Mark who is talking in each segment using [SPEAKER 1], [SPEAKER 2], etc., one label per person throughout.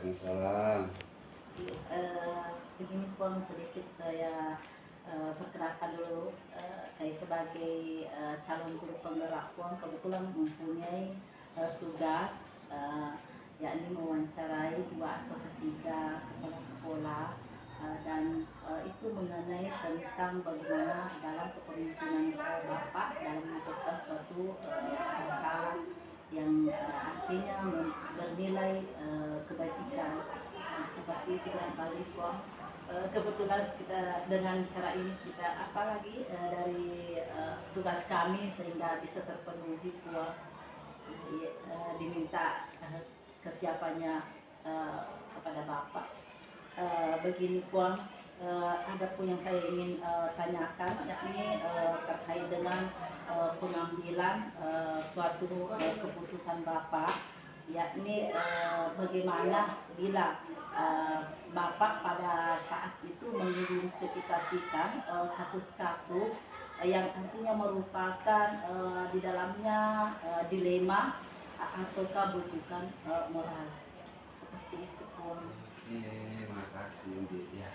[SPEAKER 1] Waalaikumsalam.
[SPEAKER 2] Begini Pong, sedikit saya perkenalkan dulu. Saya sebagai calon guru penggerak Pong kebetulan mempunyai tugas yakni mewawancarai 2 atau 3 kepala sekolah dan itu mengenai tentang bagaimana dalam kepemimpinan Bapak dalam memutuskan suatu masalah yang artinya bernilai kebajikan. Seperti itu barangkali Puan. Kebetulan kita dengan cara ini kita apalagi dari tugas kami sehingga bisa terpenuhi Puan. Diminta kesiapannya kepada Bapak. Begini Puan, ada pun yang saya ingin tanyakan yakni terkait dengan pengambilan suatu keputusan Bapak, yakni bagaimana bila Bapak pada saat itu mengidentifikasikan kasus-kasus yang artinya merupakan di dalamnya dilema ataukah bujukan moral, seperti itu Pun.
[SPEAKER 1] Makasih Indi. Ya,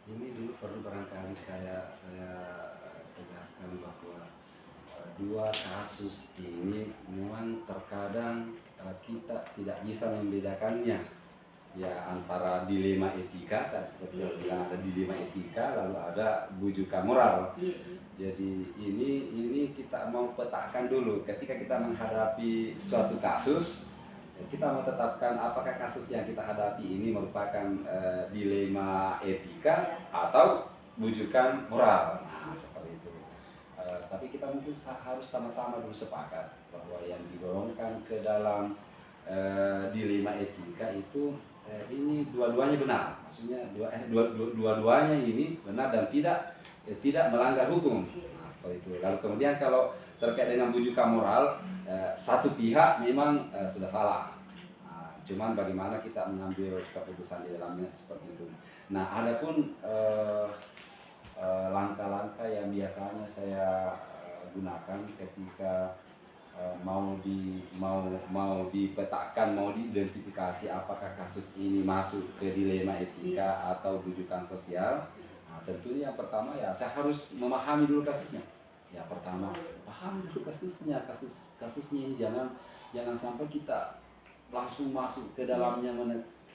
[SPEAKER 1] ini dulu perlu barangkali saya tegaskan bahwa 2 kasus ini memang terkadang kita tidak bisa membedakannya ya, antara dilema etika dan seperti yang bilang ada dilema etika lalu ada bujukan moral. Jadi ini kita mau petakan dulu ketika kita menghadapi suatu kasus, kita mau tetapkan apakah kasus yang kita hadapi ini merupakan dilema etika atau bujukan moral. Nah, seperti itu. Tapi kita mungkin harus sama-sama dulu sepakat bahwa yang digolongkan ke dalam dilema etika itu ini dua-duanya benar. Maksudnya dua-duanya ini benar dan tidak melanggar hukum. Nah, seperti itu. Lalu kemudian kalau terkait dengan bujukan moral, satu pihak memang sudah salah. Nah, cuman bagaimana kita mengambil keputusan di dalamnya seperti itu. Nah, adapun langkah-langkah yang biasanya saya gunakan ketika mau dipetakan, mau diidentifikasi apakah kasus ini masuk ke dilema etika atau bujukan sosial. Nah, tentunya yang pertama ya saya harus memahami dulu kasusnya. Ya, pertama pahami dulu kasusnya ini jangan sampai kita langsung masuk ke dalamnya,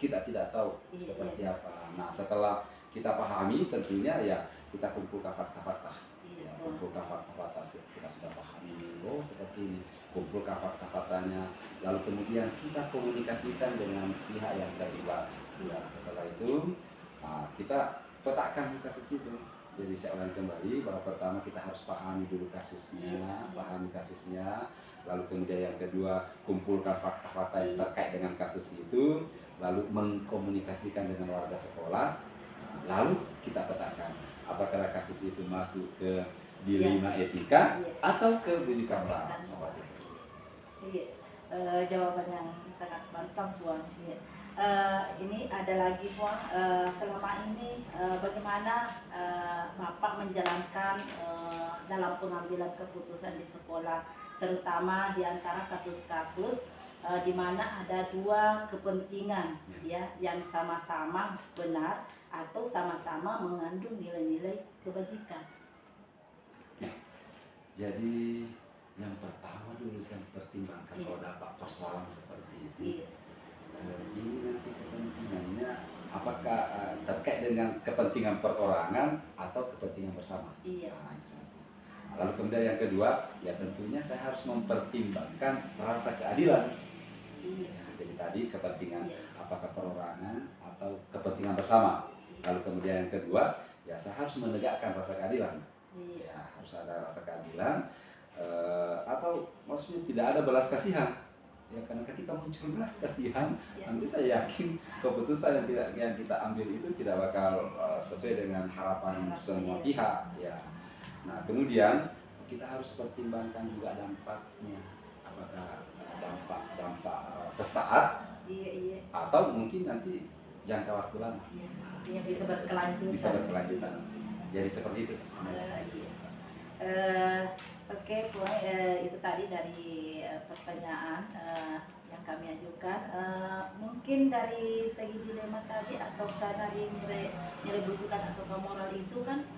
[SPEAKER 1] kita tidak tahu seperti apa. Nah, setelah kita pahami tentunya ya kita kumpulkan fakta-fakta. Ya, kumpulkan fakta-fakta, kita sudah pahami, oh seperti ini, kumpulkan fakta-faktanya, lalu kemudian kita komunikasikan dengan pihak yang terlibat. Ya, setelah itu kita petakan kasus itu. Jadi saya ulangi kembali bahwa pertama kita harus pahami dulu kasusnya, lalu kemudian yang kedua kumpulkan fakta-fakta yang terkait dengan kasus itu, lalu mengkomunikasikan dengan warga sekolah, lalu kita petakan apakah kasus itu masuk ke dilema etika atau ke bujukan moral.
[SPEAKER 2] Jawaban yang sangat mantap Puan. Ini ada lagi Puan, selama ini bagaimana Bapak menjalankan dalam pengambilan keputusan di sekolah, terutama di antara kasus-kasus di mana ada 2 kepentingan ya yang sama-sama benar atau sama-sama mengandung nilai-nilai kebajikan.
[SPEAKER 1] Jadi yang pertama dulu saya pertimbangkan kalau dapat persoalan seperti itu, ini nanti kepentingannya apakah terkait dengan kepentingan perorangan atau kepentingan bersama. Nah, itu satu. Lalu kemudian yang kedua, ya tentunya saya harus mempertimbangkan rasa keadilan. Jadi tadi kepentingan apakah perorangan atau kepentingan bersama. Lalu kemudian yang kedua, ya saya harus menegakkan rasa keadilan. Ya, harus ada rasa keadilan, atau maksudnya tidak ada belas kasihan. Ya, karena ketika muncul belas kasihan, nanti saya yakin keputusan yang kita ambil itu tidak bakal sesuai dengan harapan semua pihak. Ya. Nah, kemudian kita harus pertimbangkan juga dampaknya, apakah dampak sesaat atau mungkin nanti jangka waktu lama.
[SPEAKER 2] Bisa berkelanjutan.
[SPEAKER 1] Jadi seperti itu.
[SPEAKER 2] Oke, Puan, itu tadi dari pertanyaan yang yang kami ajukan. Mungkin dari segi dilema tadi ataukah dari nilai bujukan atau moral itu kan,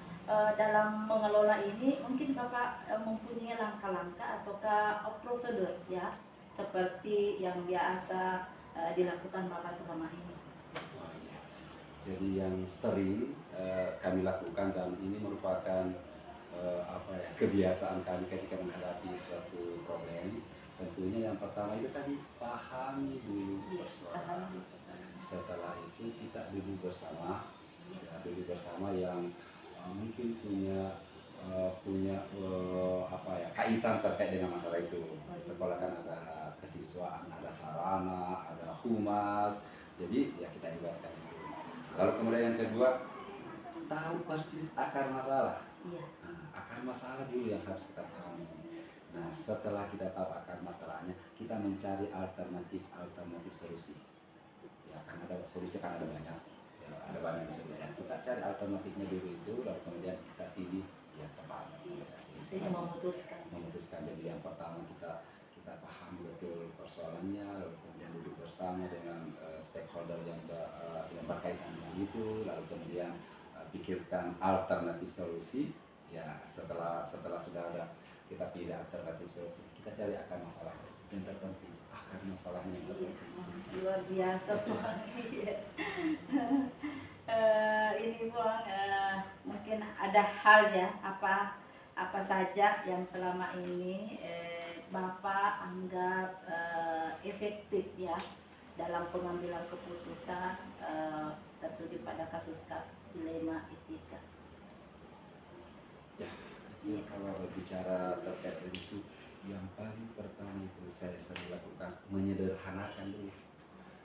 [SPEAKER 2] dalam mengelola ini mungkin Bapak mempunyai langkah-langkah ataukah prosedur ya, seperti yang biasa dilakukan Bapak selama ini.
[SPEAKER 1] Oh, iya. Jadi yang sering kami lakukan dan ini merupakan kebiasaan kami ketika menghadapi suatu problem. Tentunya yang pertama itu tadi pahami dulu persoalan. Setelah itu kita duduk bersama, ya, duduk bersama yang mungkin punya kaitan terkait dengan masalah itu. Di sekolah kan ada kesiswaan, ada sarana, ada humas, jadi ya kita libatkan itu. Lalu kemudian yang kedua, tahu persis akar masalah. Nah, akar masalah dulu yang harus kita pahami. Nah, setelah kita tahu akar masalahnya, kita mencari alternatif solusi. Ya, kan ada solusi, kan ada banyak. Ya, ada banyak sebenarnya. Kita cari alternatifnya dulu itu, lalu kemudian kita pilih yang tepat.
[SPEAKER 2] Jadi memutuskan.
[SPEAKER 1] Jadi yang pertama kita paham betul persoalannya, lalu kemudian duduk bersama dengan stakeholder yang berkaitan dengan itu, lalu kemudian pikirkan alternatif solusi. Ya, setelah sudah ada, kita pilih alternatif solusi, kita cari akar masalah yang terpenting, akar masalahnya yang terpenting.
[SPEAKER 2] Luar biasa Bang. Ini Bang, mungkin ada hal ya, apa saja yang selama ini Bapak anggap efektif ya dalam pengambilan keputusan, tertuju pada kasus-kasus dilema etika.
[SPEAKER 1] Ya, itu kalau berbicara terkait dengan itu, yang paling pertama itu saya sering lakukan menyederhanakan dulu.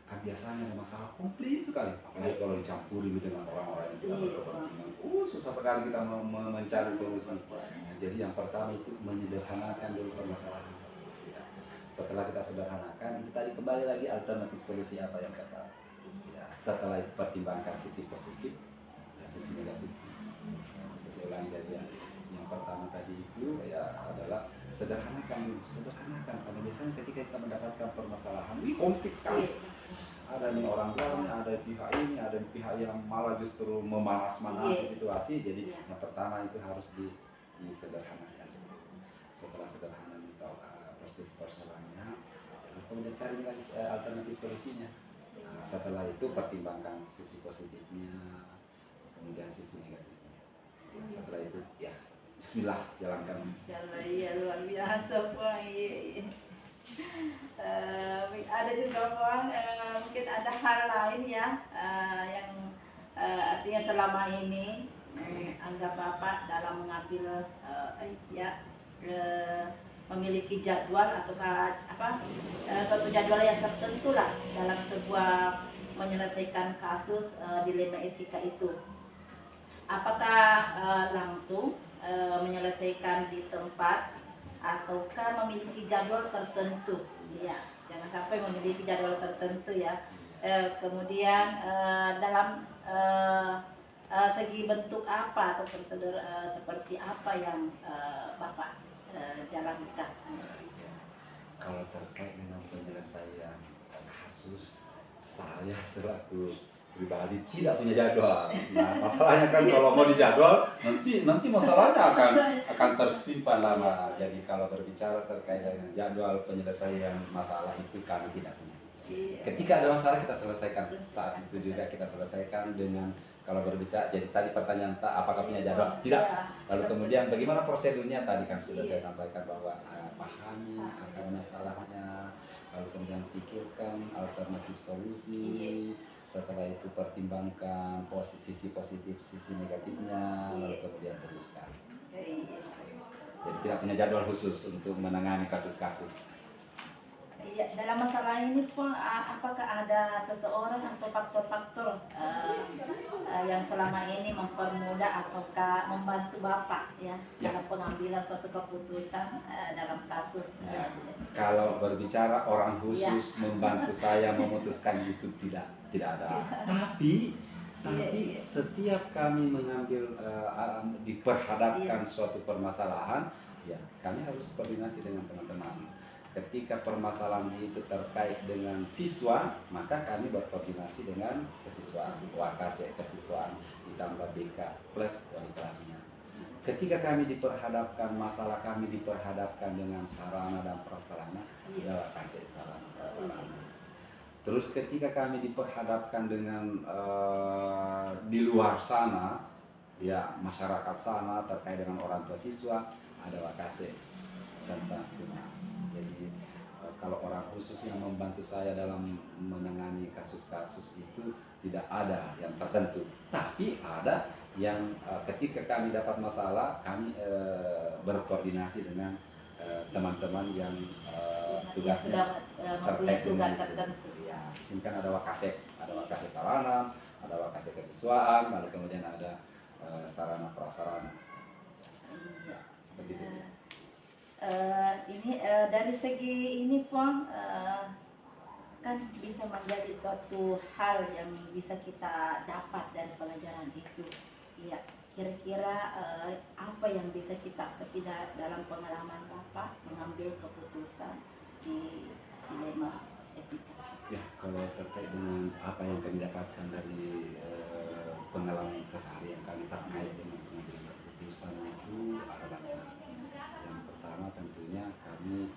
[SPEAKER 1] Kan biasanya ada masalah komplit sekali, apalagi kalau dicampuri dengan orang-orang yang tidak berkepentingan. Susah sekali kita mencari solusi. Nah, jadi yang pertama itu menyederhanakan dulu permasalahan. Ya. Setelah kita sederhanakan, itu tadi kembali lagi alternatif solusi apa yang kita. Ya, setelah itu pertimbangkan sisi positif dan sisi negatif. Saya ulangi tadi ya. Yang pertama tadi itu ya adalah sederhanakan karena biasanya ketika kita mendapatkan permasalahan ini komplit sekali. Ada nih orang tuanya, ada pihak ini, ada pihak yang malah justru memanas-manasi situasi. Jadi yang pertama itu harus disederhanakan. Setelah sederhana tahu persis persoalannya, kemudian cari lagi alternatif solusinya. Nah, setelah itu pertimbangkan sisi positifnya, kemudian sisi negatifnya. Nah, setelah itu ya Bismillah, jalankan.
[SPEAKER 2] Insyaallah, iya, luar biasa Bang. Iya. Ada juga Bang, mungkin ada hal lain ya, yang artinya selama ini anggap Bapak dalam mengambil memiliki jadwal atau suatu jadwal yang tertentu lah dalam sebuah menyelesaikan kasus dilema etika itu. Apakah langsung menyelesaikan di tempat ataukah memiliki jadwal tertentu? Ya, jangan sampai memiliki jadwal tertentu ya. Kemudian dalam segi bentuk apa atau prosedur seperti apa yang Bapak jalankan?
[SPEAKER 1] Kalau terkait dengan penyelesaian kasus, saya selaku pribadi tidak punya jadwal. Nah, masalahnya kan kalau mau dijadwal nanti masalahnya akan tersimpan lama. Jadi kalau berbicara terkait dengan jadwal penyelesaian masalah itu kami tidak punya. Ketika ada masalah kita selesaikan, saat itu juga kita selesaikan dengan, kalau berbicara, jadi tadi pertanyaan apakah punya jadwal? Tidak. Lalu kemudian bagaimana prosedurnya, tadi kan sudah saya sampaikan bahwa pahami akar masalahnya, lalu kemudian pikirkan alternatif solusi, setelah itu pertimbangkan sisi positif, sisi negatifnya, lalu kemudian putuskan. Jadi tidak punya jadwal khusus untuk menangani kasus-kasus.
[SPEAKER 2] Iya, dalam masalah ini Pak, apakah ada seseorang atau faktor-faktor yang selama ini mempermudah ataukah membantu Bapak ya dalam pengambilan suatu keputusan dalam kasus?
[SPEAKER 1] Kalau berbicara orang khusus membantu saya memutuskan itu tidak ada. Tapi setiap kami mengambil diperhadapkan suatu permasalahan, ya kami harus koordinasi dengan teman-teman. ketika permasalahan itu terkait dengan siswa, maka kami berkoordinasi dengan kesiswaan, wakase kesiswaan ditambah BK plus wali kelasnya. Ketika kami diperhadapkan, masalah kami diperhadapkan dengan sarana dan prasarana, ya wakase sarana prasarana. Terus ketika kami diperhadapkan dengan di luar sana, ya masyarakat sana terkait dengan orang tua siswa, ada wakase tentang humas. Jadi kalau orang khusus yang membantu saya dalam menangani kasus-kasus itu tidak ada yang tertentu, tapi ada yang ketika kami dapat masalah, kami berkoordinasi dengan teman-teman yang tugasnya terkait
[SPEAKER 2] tugas
[SPEAKER 1] dengan
[SPEAKER 2] tertentu.
[SPEAKER 1] itu. Ya, di sini kan ada wakase sarana, ada wakase kesiswaan, lalu kemudian ada sarana prasarana. Begitu.
[SPEAKER 2] Ini dari segi ini Puang, kan bisa menjadi suatu hal yang bisa kita dapat dari pelajaran itu. Iya, kira-kira apa yang bisa kita tidak dalam pengalaman Bapak mengambil keputusan di dilema etika?
[SPEAKER 1] Ya, kalau terkait dengan apa yang kami dapatkan dari pengalaman keseharian kami terkait dengan pengambilan keputusan itu ada banyak. Yang pertama tentunya kami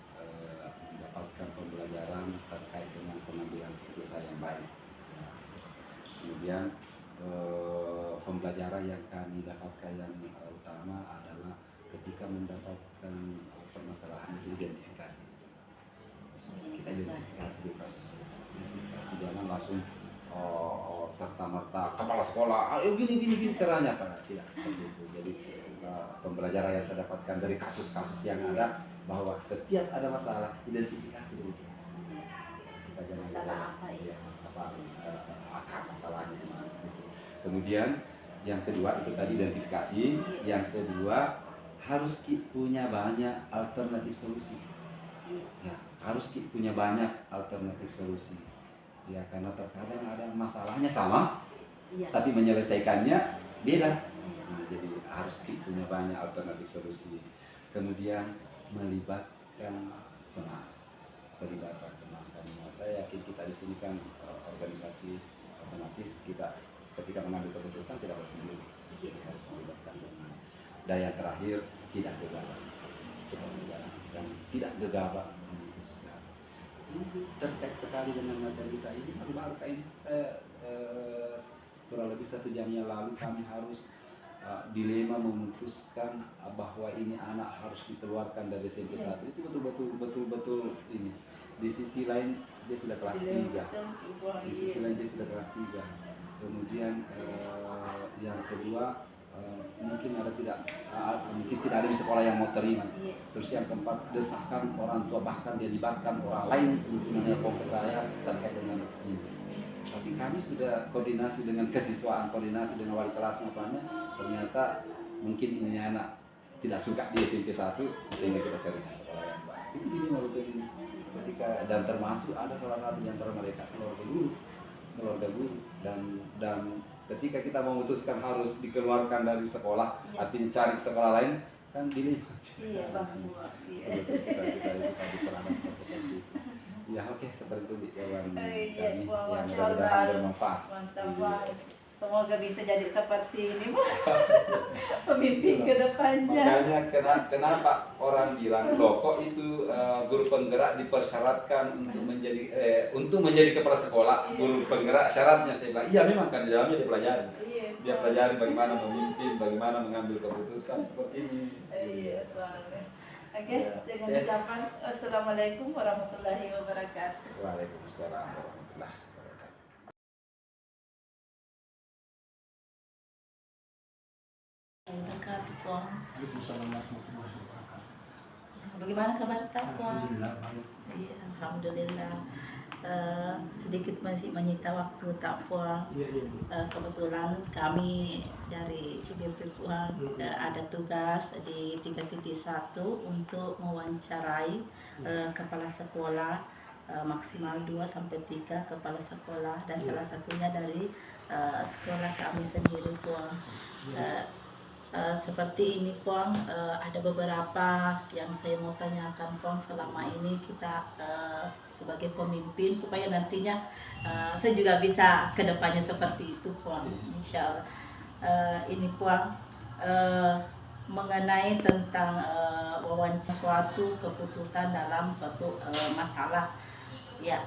[SPEAKER 1] mendapatkan pembelajaran terkait dengan pengambilan keputusan yang baik. Ya. Kemudian pembelajaran yang kami dapatkan yang utama adalah ketika mendapatkan permasalahan itu identifikasi. Kita identifikasi di kasus identifikasi, jangan langsung serta merta kepala sekolah, ayo gini caranya, Pak. Tidak seperti itu. Jadi pembelajaran yang saya dapatkan dari kasus-kasus yang ada, bahwa setiap ada masalah identifikasi dulu. Kita jangan
[SPEAKER 2] Masalah apa ya?
[SPEAKER 1] Akar masalahnya. Kemudian yang kedua itu tadi identifikasi. Yang kedua harus punya banyak alternatif solusi. Ya, harus punya banyak alternatif solusi. Ya, karena terkadang ada masalahnya sama, tapi menyelesaikannya beda. Nah, jadi harus punya banyak alternatif solusi. Kemudian melibatkan teman. Karena saya yakin kita di sini kan organisasi, otomatis kita ketika mengambil keputusan tidak harus sendiri, harus melibatkan teman. Dan yang terakhir, tidak gegabah. Dan tidak gegabah memutuskan. Terkait sekali dengan materi kita ini, baru ini saya kurang lebih 1 jam yang lalu kami harus dilema memutuskan bahwa ini anak harus dikeluarkan dari SMP 1. Itu betul-betul ini. Di sisi lain dia sudah kelas 3. Di sisi lain dia sudah kelas 3. Kemudian yang kedua mungkin tidak ada di sekolah yang mau terima. Terus yang keempat, desakan orang tua, bahkan dia libatkan orang lain untuk menelpon ke saya terkait dengan ini. Tapi kami sudah koordinasi dengan kesiswaan, koordinasi dengan wali kelas namanya, ternyata mungkin ini anak tidak suka di SMP 1, sehingga kita cari sekolah yang baik. Itu gini waktu ini. Ketika dan termasuk ada salah satu di antara mereka keluarga guru dan ketika kita memutuskan harus dikeluarkan dari sekolah, artinya cari sekolah lain, kan dilema.
[SPEAKER 2] Iya, Bang.
[SPEAKER 1] Kita diperhadapkan seperti itu. Ya, oke, seperti itu jawaban kami yang mudah-mudahan bermanfaat.
[SPEAKER 2] Mantap banget. Semoga bisa jadi seperti ini, Bu. Pemimpin ke depannya.
[SPEAKER 1] Makanya kenapa orang bilang, loh kok itu guru penggerak dipersyaratkan untuk menjadi kepala sekolah, guru penggerak syaratnya. Saya bilang, iya memang kan di dalamnya dia pelajari. Dia pelajari bagaimana memimpin, bagaimana mengambil keputusan seperti ini.
[SPEAKER 2] Iya, oke, dengan ucapan Assalamualaikum warahmatullahi wabarakatuh.
[SPEAKER 1] Waalaikumsalam warahmatullahi wabarakatuh.
[SPEAKER 2] Bagaimana kabar Puang? Iya, alhamdulillah. Sedikit masih menyita waktu tak Puang. Kebetulan kami dari CBP Puang ada tugas di 3.1 untuk mewawancarai kepala sekolah maksimal 2-3 kepala sekolah, dan salah satunya dari sekolah kami sendiri Puang. Seperti ini Puang, ada beberapa yang saya mau tanyakan Puang selama ini kita sebagai pemimpin supaya nantinya saya juga bisa kedepannya seperti itu Puang, insya Allah. Ini Puang, mengenai tentang wawancara suatu keputusan dalam suatu masalah ya,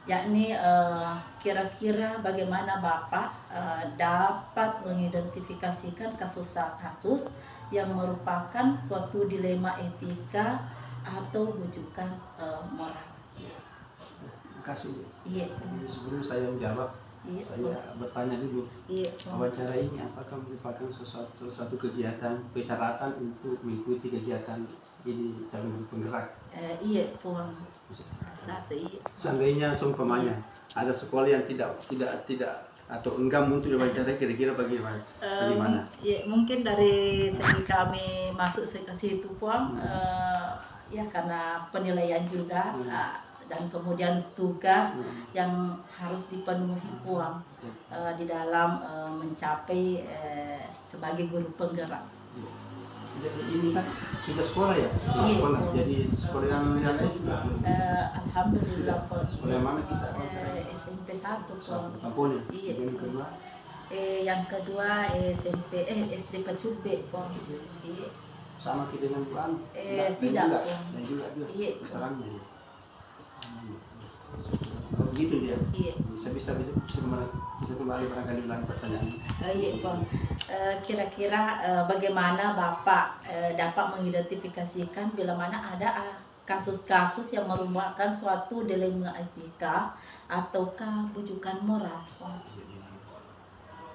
[SPEAKER 2] yakni kira-kira bagaimana Bapak dapat mengidentifikasikan kasus-kasus yang merupakan suatu dilema etika atau bujukan moral.
[SPEAKER 3] Terima kasih.
[SPEAKER 2] Iya.
[SPEAKER 3] Sebelum saya menjawab,
[SPEAKER 2] Iya.
[SPEAKER 3] saya bertanya dulu.
[SPEAKER 2] Iya.
[SPEAKER 3] Wawancara ini apakah merupakan salah satu kegiatan persyaratan untuk mengikuti kegiatan ini calon penggerak?
[SPEAKER 2] Iya, Puang. Satu, iya.
[SPEAKER 3] Seandainya seumpamanya ada sekolah yang tidak atau enggan untuk diwawancara, kira-kira bagaimana?
[SPEAKER 2] Ya, mungkin dari segi kami masuk ke situ Puang, ya karena penilaian juga dan kemudian tugas yang harus dipenuhi Puang di dalam mencapai sebagai guru penggerak.
[SPEAKER 3] Jadi ini kan kita sekolah ya,
[SPEAKER 2] Iya.
[SPEAKER 3] sekolah. Jadi sekolah yang lain sudah.
[SPEAKER 2] Alhamdulillah Puang.
[SPEAKER 3] Sekolah yang mana kita?
[SPEAKER 2] SMP 1 Puang.
[SPEAKER 3] Kampungnya.
[SPEAKER 2] Iya.
[SPEAKER 3] Yang kedua.
[SPEAKER 2] Yang kedua SD Kecube Puang. Iya.
[SPEAKER 3] Sama kita dengan Tuhan?
[SPEAKER 2] Tidak.
[SPEAKER 3] Dan juga dia.
[SPEAKER 2] Iya.
[SPEAKER 3] Keserangannya. Begitu dia.
[SPEAKER 2] Iya.
[SPEAKER 3] Bisa kembali barangkali ulang pertanyaan.
[SPEAKER 2] Iya Bang. Kira-kira bagaimana Bapak dapat mengidentifikasikan bila mana ada kasus-kasus yang merupakan suatu dilema etika ataukah bujukan moral?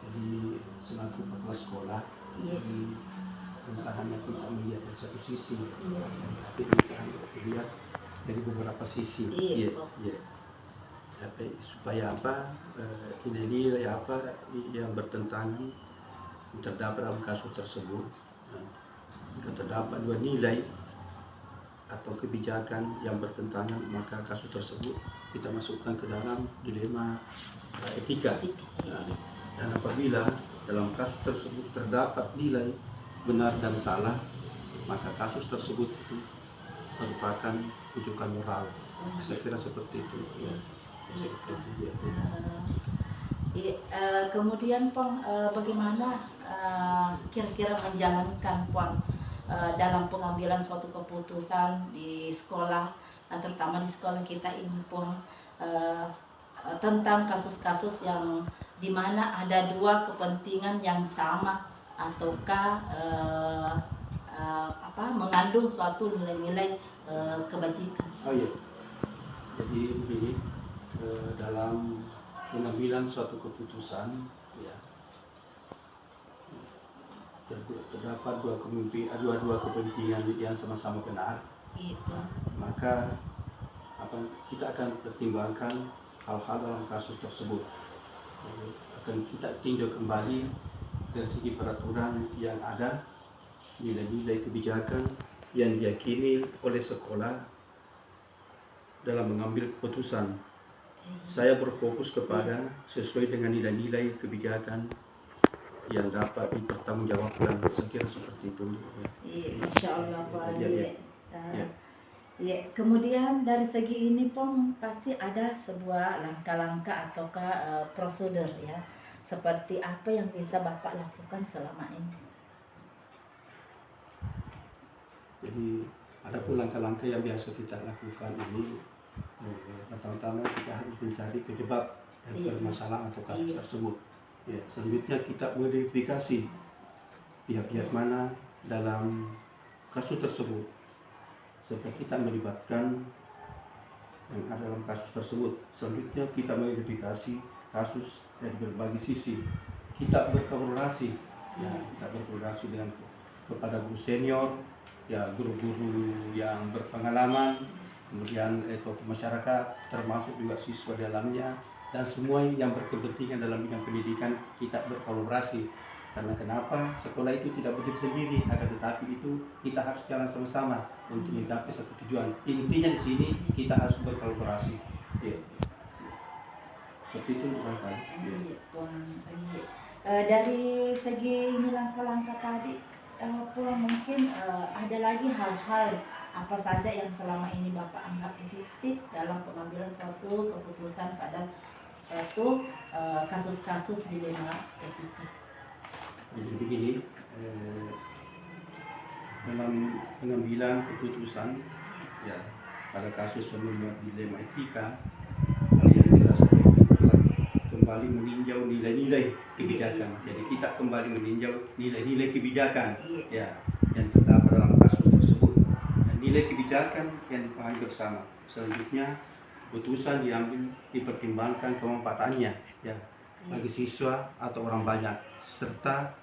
[SPEAKER 3] Jadi selaku kepala sekolah, jadi bukan hanya kita melihat dari satu sisi, tapi kita melihat dari beberapa sisi. Iya. Supaya apa, nilai apa yang bertentangan terdapat dalam kasus tersebut. Jika terdapat dua nilai atau kebijakan yang bertentangan, maka kasus tersebut kita masukkan ke dalam dilema etika. Dan apabila dalam kasus tersebut terdapat nilai benar dan salah, maka kasus tersebut itu merupakan rujukan moral. Saya kira seperti itu.
[SPEAKER 2] Kemudian Pong, bagaimana kira-kira menjalankan Pong dalam pengambilan suatu keputusan di sekolah, terutama di sekolah kita ini Pong, tentang kasus-kasus yang dimana ada dua kepentingan yang sama ataukah mengandung suatu nilai-nilai kebajikan.
[SPEAKER 3] Oh iya. Jadi begini, dalam pengambilan suatu keputusan, ya, terdapat dua kepentingan yang sama-sama benar. Maka kita akan pertimbangkan hal-hal dalam kasus tersebut. Akan kita tinjau kembali dari segi peraturan yang ada, nilai-nilai kebijakan yang diyakini oleh sekolah dalam mengambil keputusan. Saya berfokus kepada sesuai dengan nilai-nilai kebijakan yang dapat dipertanggungjawabkan. Saya kira seperti itu.
[SPEAKER 2] Insya Allah Pak. Kemudian dari segi ini Pong pasti ada sebuah langkah-langkah ataukah prosedur ya. Seperti apa yang bisa Bapak lakukan selama ini? Jadi
[SPEAKER 3] ada pun langkah-langkah yang biasa kita lakukan ini. Pertama-tama kita harus mencari penyebab dari permasalahan atau kasus tersebut. Ya, selanjutnya kita mengidentifikasi pihak-pihak mana dalam kasus tersebut, serta kita melibatkan yang ada dalam kasus tersebut. Selanjutnya kita mengidentifikasi kasus dari berbagai sisi. Kita berkolaborasi, kita berkolaborasi dengan kepada guru senior, ya guru-guru yang berpengalaman, kemudian tokoh masyarakat, termasuk juga siswa dalamnya, dan semua yang berkepentingan dalam bidang pendidikan kita berkolaborasi. Karena kenapa? Sekolah itu tidak berdiri sendiri, akan tetapi itu kita harus jalan sama-sama untuk mencapai satu tujuan. Intinya di sini kita harus berkolaborasi. Seperti itu Pak.
[SPEAKER 2] Dari segi ini langkah-langkah tadi, Puan, mungkin ada lagi hal-hal apa saja yang selama ini Bapak anggap efektif dalam pengambilan suatu keputusan pada suatu kasus-kasus dilema etika.
[SPEAKER 3] Jadi begini, dalam pengambilan keputusan ya pada kasus yang membuat dilema etika, hal yang dirasakan itu adalah kembali meninjau nilai-nilai kebijakan. Jadi kita kembali meninjau nilai-nilai kebijakan ya yang terdapat dalam kasus tersebut. Dan nilai kebijakan yang dipahami bersama. Selanjutnya keputusan diambil dipertimbangkan kemanfaatannya ya bagi siswa atau orang banyak, serta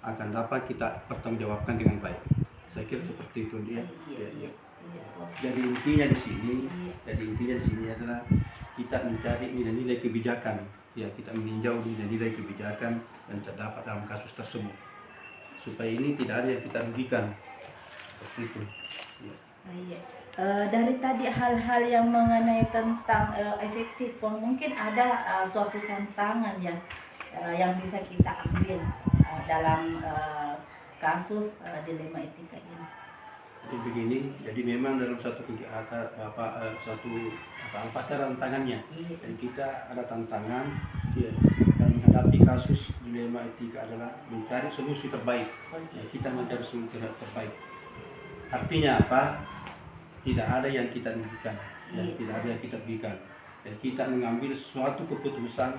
[SPEAKER 3] akan dapat kita pertanggungjawabkan dengan baik. Saya kira seperti itu dia. Ya. Jadi intinya di sini adalah kita mencari nilai-nilai kebijakan. Ya, kita meninjau nilai-nilai kebijakan yang terdapat dalam kasus tersebut. Supaya ini tidak ada yang kita rugikan. Seperti itu. Ya.
[SPEAKER 2] Dari tadi hal-hal yang mengenai tentang efektif, mungkin ada suatu tantangan yang bisa kita ambil dalam kasus dilema etika ini.
[SPEAKER 3] Jadi begini, jadi memang dalam suatu kegiatan suatu masalah pasti ada tantangannya. Dan kita ada tantangan ya, dan menghadapi kasus dilema etika adalah mencari solusi terbaik. Ya, kita mencari solusi terbaik. Artinya apa? Tidak ada yang kita rugikan, dan tidak ada yang kita rugikan. Dan kita mengambil suatu keputusan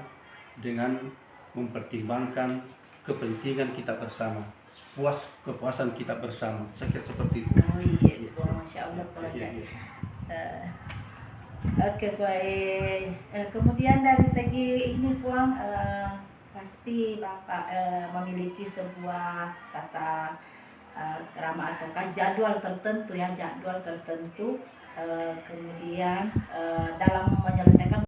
[SPEAKER 3] dengan mempertimbangkan kepentingan kita bersama, kepuasan kita bersama. Saya kira seperti itu.
[SPEAKER 2] Oh iya, Masya Allah, Pak. Oke, baik. Kemudian dari segi ini, Puang, pasti Bapak memiliki sebuah tata krama ataukah jadwal tertentu ya, kemudian dalam menyelesaikan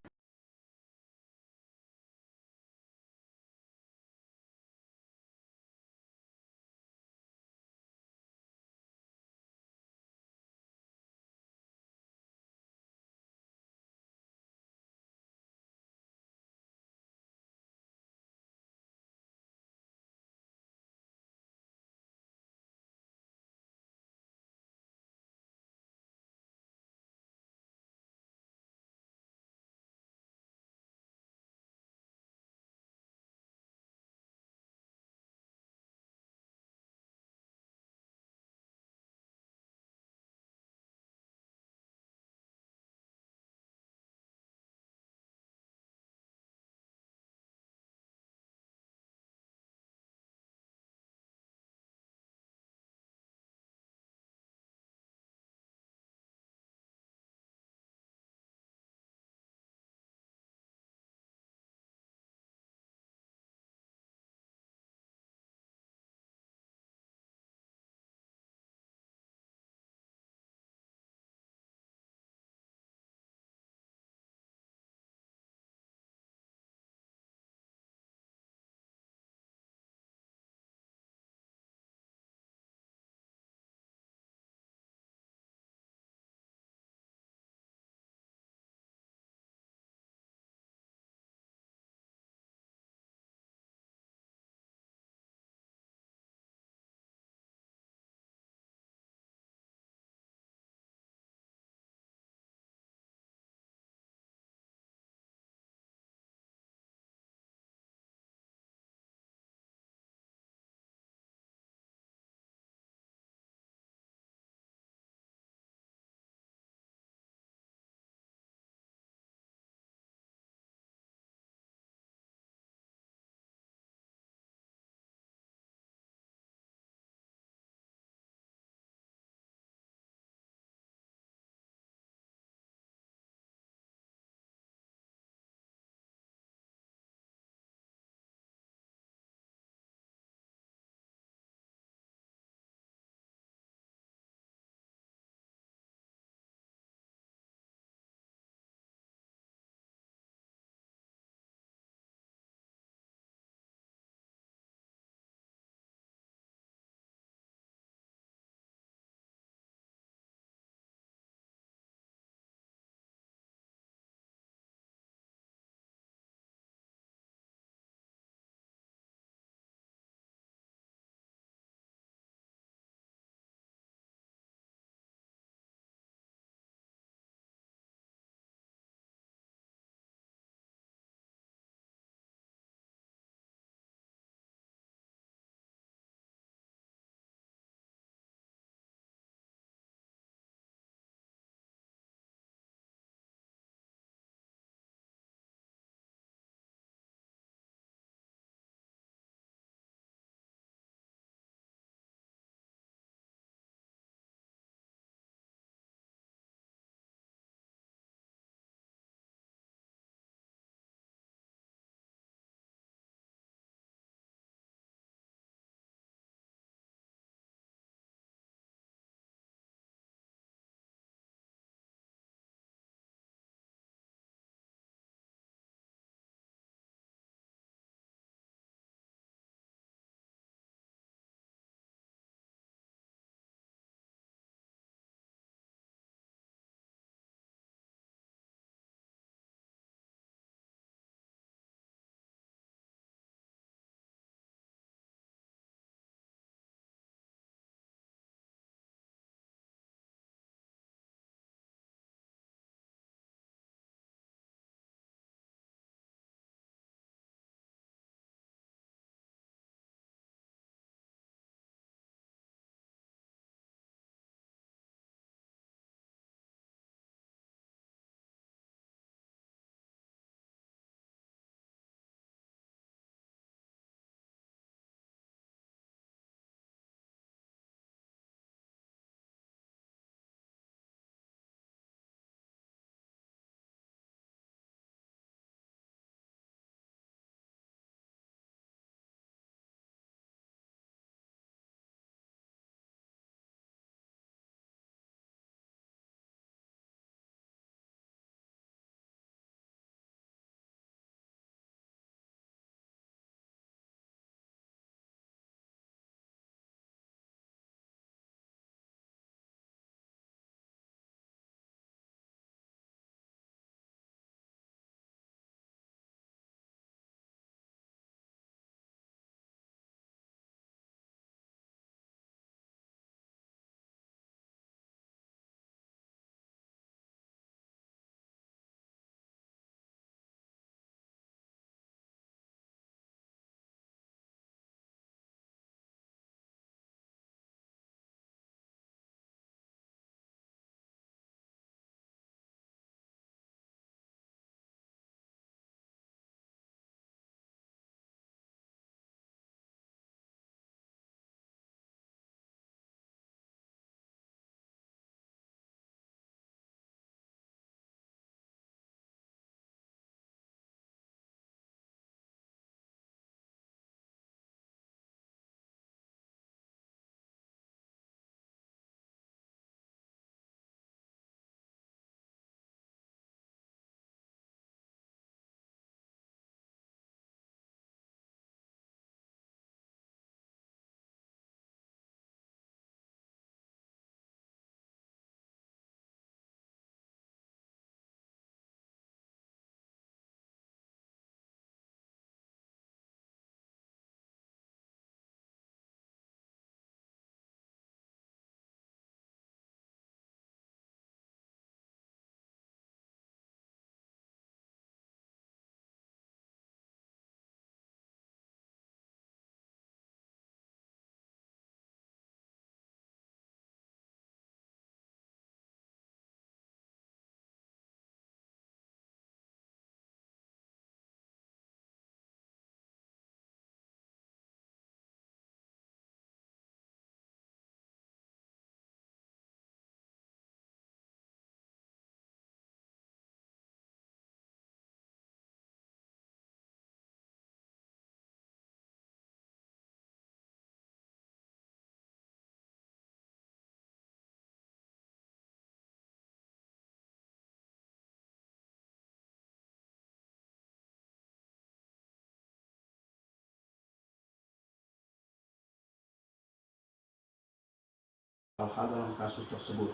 [SPEAKER 3] hal-hal dalam kasus tersebut.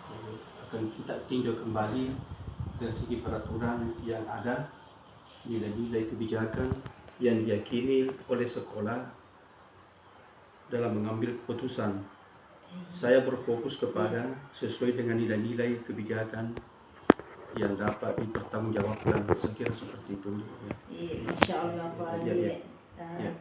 [SPEAKER 3] Jadi, akan kita tinjau kembali dari segi peraturan yang ada, nilai-nilai kebijakan yang diyakini oleh sekolah dalam mengambil keputusan. Saya berfokus kepada sesuai dengan nilai-nilai kebijakan yang dapat dipertanggungjawabkan. Saya kira seperti itu.
[SPEAKER 2] Iya, Masya Allah Pak.
[SPEAKER 3] Ya, ya.
[SPEAKER 2] Ya.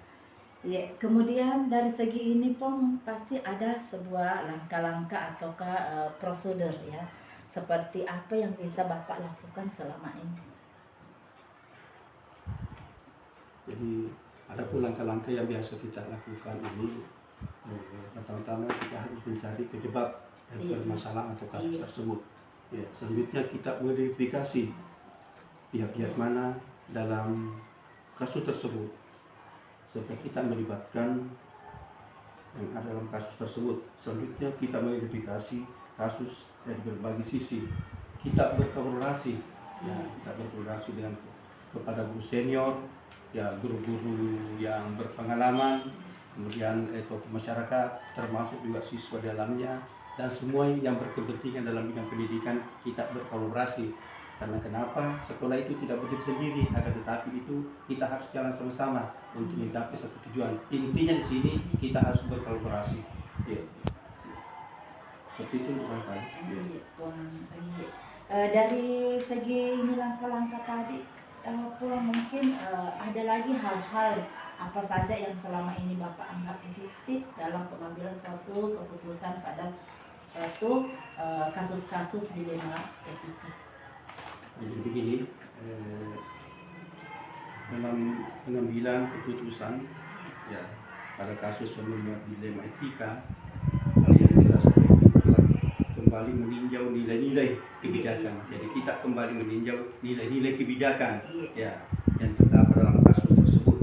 [SPEAKER 2] Ya, kemudian dari segi ini pun pasti ada sebuah langkah-langkah ataukah prosedur ya. Seperti apa yang bisa Bapak lakukan selama ini?
[SPEAKER 3] Jadi ada pun langkah-langkah yang biasa kita lakukan ini. Pertama-tama kita harus mencari penyebab dari permasalahan atau kasus tersebut. Ya, selanjutnya kita verifikasi pihak-pihak mana dalam kasus tersebut, serta kita melibatkan yang ada dalam kasus tersebut. Selanjutnya kita verifikasi kasus dari berbagai sisi. Kita berkolaborasi, ya, kita berkolaborasi dengan kepada guru senior, ya, guru-guru yang berpengalaman, kemudian tokoh masyarakat, termasuk juga siswa dalamnya, dan semua yang berkepentingan dalam bidang pendidikan. Kita berkolaborasi. Karena kenapa? Sekolah itu tidak berdiri sendiri, akan tetapi itu kita harus jalan sama-sama untuk mencapai satu tujuan. Intinya di sini kita harus berkolaborasi. Ya. Seperti itu Pak.
[SPEAKER 2] Dari segi ini langkah-langkah tadi, mungkin ada lagi hal-hal apa saja yang selama ini Bapak anggap efektif dalam pengambilan suatu keputusan pada suatu kasus-kasus dilema etika.
[SPEAKER 3] Jadi begini, dalam pengambilan keputusan ya pada kasus yang membuat dilema etika, hal yang dirasa efektif adalah kembali meninjau nilai-nilai kebijakan. Jadi kita kembali meninjau nilai-nilai kebijakan ya yang terdapat dalam kasus tersebut.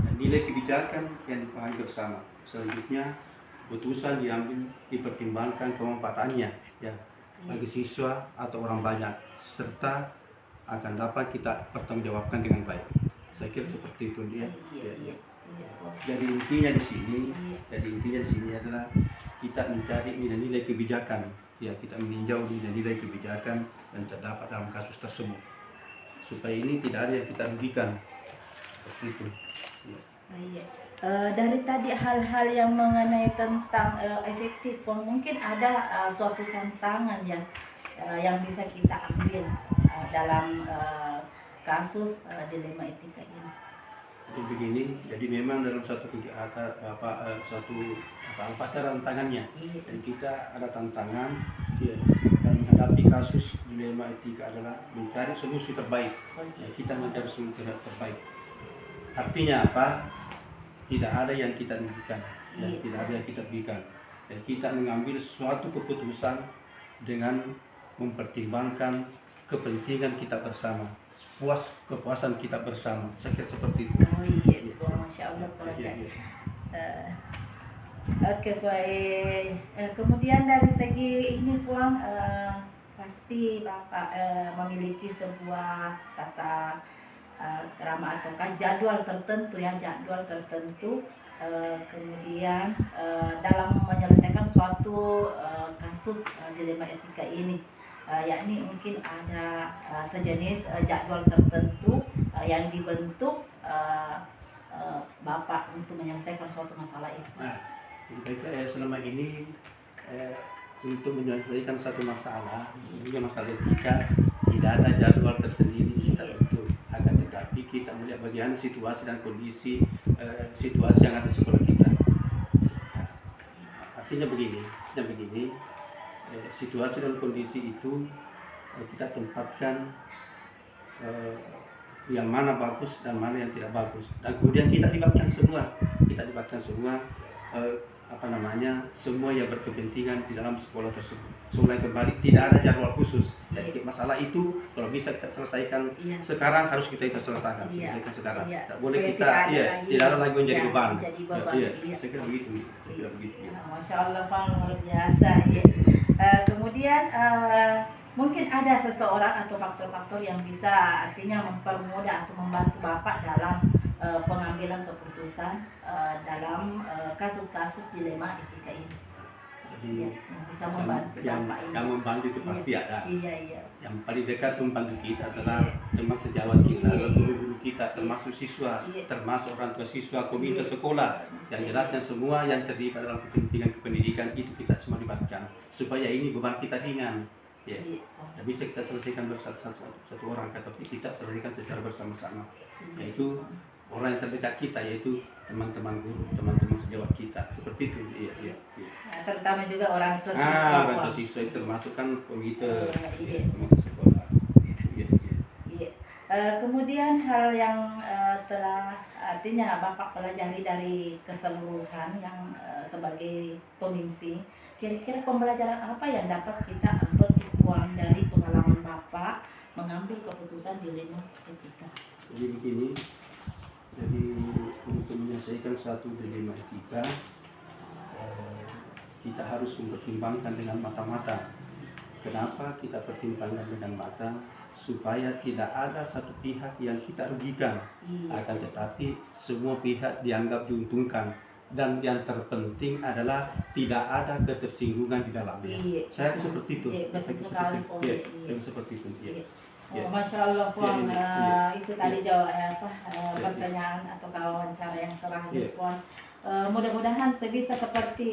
[SPEAKER 3] Dan nilai kebijakan yang dipahami bersama. Selanjutnya keputusan diambil dipertimbangkan kemanfaatannya ya bagi siswa atau orang banyak, serta akan dapat kita pertanggungjawabkan dengan baik. Saya kira seperti itu dia. Ya. Jadi intinya di sini, adalah kita mencari nilai-nilai kebijakan. Ya, kita meninjau nilai-nilai kebijakan yang terdapat dalam kasus tersebut. Supaya ini tidak ada yang kita rugikan. Seperti itu. Ya.
[SPEAKER 2] Dari tadi hal-hal yang mengenai tentang efektif, mungkin ada suatu tantangan yang bisa kita ambil dalam kasus dilema etika ini.
[SPEAKER 3] Jadi begini, jadi memang dalam suatu kegiatan suatu masalah pasti ada tantangannya. Dan kita ada tantangan ya, dan menghadapi kasus dilema etika adalah mencari solusi terbaik. Ya, kita mencari solusi terbaik. Artinya apa? Tidak ada yang kita rugikan dan tidak ada yang kita rugikan. Dan kita mengambil suatu keputusan dengan mempertimbangkan kepentingan kita bersama, kepuasan kita bersama. Saya kira seperti itu.
[SPEAKER 2] Oh iya, Masya Allah Pak. Oke baik. Kemudian dari segi ini Puang, pasti Bapak memiliki sebuah tata krama ataukah jadwal tertentu kemudian dalam menyelesaikan suatu kasus dilema etika ini, yakni mungkin ada sejenis jadwal tertentu yang dibentuk Bapak untuk menyelesaikan suatu masalah itu.
[SPEAKER 3] Selama ini untuk menyelesaikan satu masalah, ini masalah etika, tidak ada jadwal tersendiri kita bentuk. Akan tetapi kita melihat bagaimana situasi dan kondisi situasi yang ada di sekolah kita. Artinya begini, situasi dan kondisi itu kita tempatkan yang mana bagus dan mana yang tidak bagus, dan kemudian kita libatkan semua semua yang berkepentingan di dalam sekolah tersebut. Mulai kembali tidak ada jadwal khusus. Jadi masalah itu kalau bisa kita selesaikan sekarang, harus kita selesaikan sekarang. Tidak boleh kita tidak ada lagi menjadi beban. Saya kira begitu.
[SPEAKER 2] Masya Allah Pak, luar biasa ya. Kemudian mungkin ada seseorang atau faktor-faktor yang bisa artinya mempermudah atau membantu Bapak dalam pengambilan keputusan dalam kasus-kasus dilema etika ini.
[SPEAKER 3] Jadi
[SPEAKER 2] yang bisa membantu
[SPEAKER 3] yang
[SPEAKER 2] Bapak ini.
[SPEAKER 3] membantu itu pasti ada.
[SPEAKER 2] Iya.
[SPEAKER 3] Yang paling dekat membantu kita adalah
[SPEAKER 2] Iya.
[SPEAKER 3] teman sejawat kita,
[SPEAKER 2] Iya.
[SPEAKER 3] guru-guru kita, termasuk siswa,
[SPEAKER 2] Iya.
[SPEAKER 3] termasuk orang tua siswa, komite
[SPEAKER 2] Iya.
[SPEAKER 3] sekolah. Yang jelasnya semua yang terlibat dalam kepentingan kependidikan itu kita semua libatkan supaya ini beban kita ringan. Ya.
[SPEAKER 2] Iya.
[SPEAKER 3] Tidak bisa kita selesaikan satu orang, tapi kita selesaikan secara bersama-sama. Yaitu orang yang terdekat kita, yaitu teman-teman guru, teman-teman sejawat kita, seperti itu. Iya.
[SPEAKER 2] Nah, terutama juga orang tua siswa.
[SPEAKER 3] Orang tua
[SPEAKER 2] Puan.
[SPEAKER 3] siswa itu termasuk kan komite
[SPEAKER 2] Iya.
[SPEAKER 3] komite sekolah. Iya.
[SPEAKER 2] Iya. Kemudian hal yang telah artinya Bapak pelajari dari keseluruhan yang sebagai pemimpin, kira-kira pembelajaran apa yang dapat kita petik uang dari pengalaman Bapak mengambil keputusan dilema etika?
[SPEAKER 3] Jadi begini, jadi untuk menyelesaikan suatu dilema etika, kita harus mempertimbangkan dengan mata-mata. Kenapa kita pertimbangkan dengan mata? Supaya tidak ada satu pihak yang kita rugikan, akan tetapi semua pihak dianggap diuntungkan, dan yang terpenting adalah tidak ada ketersinggungan di dalamnya. Saya seperti itu.
[SPEAKER 2] Iya, betul sekali.
[SPEAKER 3] Saya seperti itu. Iya.
[SPEAKER 2] Oh, Masya Allah, Puan.
[SPEAKER 3] Iya.
[SPEAKER 2] Itu tadi jawab pertanyaan atau wawancara yang terakhir, Puan. Mudah-mudahan sebisa seperti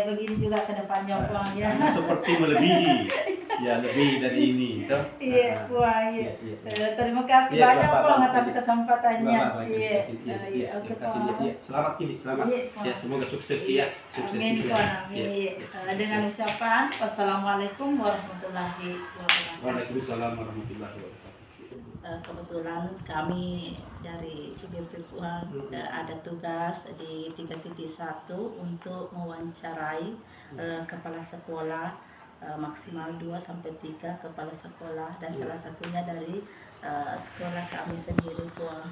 [SPEAKER 2] begini juga ke depannya, Puan, ya.
[SPEAKER 3] Seperti melebihi, ya lebih dari ini, toh.
[SPEAKER 2] Iya, Puan.
[SPEAKER 3] Iya.
[SPEAKER 2] Terima kasih
[SPEAKER 3] Iya,
[SPEAKER 2] banyak,
[SPEAKER 3] Bapak,
[SPEAKER 2] Puan,
[SPEAKER 3] Bapak.
[SPEAKER 2] atas kesempatannya.
[SPEAKER 3] Iya.
[SPEAKER 2] Oke,
[SPEAKER 3] Kasih,
[SPEAKER 2] Puan.
[SPEAKER 3] iya. Selamat ini, selamat.
[SPEAKER 2] Iya, Puan.
[SPEAKER 3] Ya, semoga sukses
[SPEAKER 2] Iya.
[SPEAKER 3] ya. Sukses
[SPEAKER 2] Amin,
[SPEAKER 3] ya.
[SPEAKER 2] Puan.
[SPEAKER 3] Iya,
[SPEAKER 2] Amin.
[SPEAKER 3] iya.
[SPEAKER 2] Dengan ucapan wassalamualaikum warahmatullahi wabarakatuh.
[SPEAKER 3] Waalaikumsalam warahmatullahi wabarakatuh.
[SPEAKER 2] Kebetulan kami dari CBP Puan ada tugas di 3.1 untuk mewawancarai kepala sekolah maksimal 2-3 kepala sekolah, dan salah satunya dari sekolah kami sendiri, Puan.